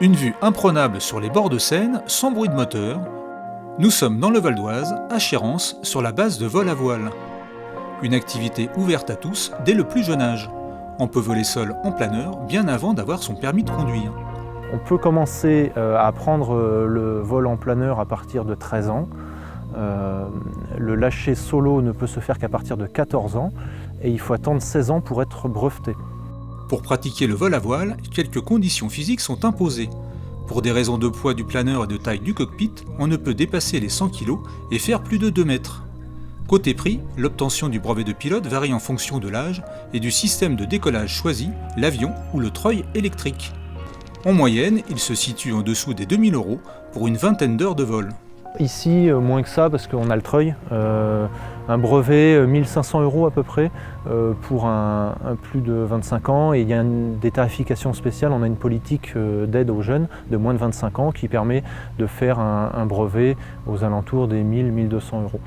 Une vue imprenable sur les bords de Seine, sans bruit de moteur. Nous sommes dans le Val d'Oise, à Chérences, sur la base de vol à voile. Une activité ouverte à tous dès le plus jeune âge. On peut voler seul en planeur bien avant d'avoir son permis de conduire. On peut commencer à apprendre le vol en planeur à partir de 13 ans. Le lâcher solo ne peut se faire qu'à partir de 14 ans et il faut attendre 16 ans pour être breveté. Pour pratiquer le vol à voile, quelques conditions physiques sont imposées. Pour des raisons de poids du planeur et de taille du cockpit, on ne peut dépasser les 100 kg et faire plus de 2 mètres. Côté prix, l'obtention du brevet de pilote varie en fonction de l'âge et du système de décollage choisi, l'avion ou le treuil électrique. En moyenne, il se situe en dessous des 2000 € pour une vingtaine d'heures de vol. Ici, moins que ça parce qu'on a le treuil. Un brevet, 1500 € à peu près pour un plus de 25 ans. Et il y a des tarifications spéciales. On a une politique d'aide aux jeunes de moins de 25 ans qui permet de faire un brevet aux alentours des 1000-1200 €.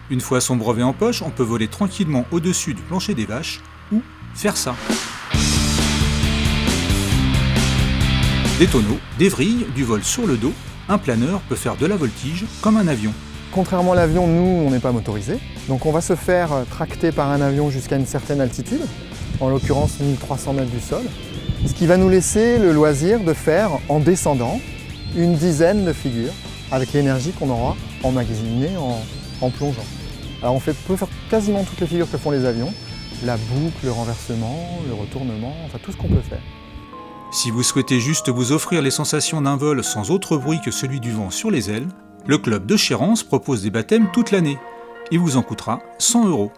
Une fois son brevet en poche, on peut voler tranquillement au-dessus du plancher des vaches ou faire ça. Des tonneaux, des vrilles, du vol sur le dos, un planeur peut faire de la voltige comme un avion. Contrairement à l'avion, nous, on n'est pas motorisé. Donc on va se faire tracter par un avion jusqu'à une certaine altitude, en l'occurrence 1300 mètres du sol, ce qui va nous laisser le loisir de faire, en descendant, une dizaine de figures avec l'énergie qu'on aura emmagasinée en plongeant. Alors on peut faire quasiment toutes les figures que font les avions, la boucle, le renversement, le retournement, enfin tout ce qu'on peut faire. Si vous souhaitez juste vous offrir les sensations d'un vol sans autre bruit que celui du vent sur les ailes, le club de Chérences propose des baptêmes toute l'année. Il vous en coûtera 100 €.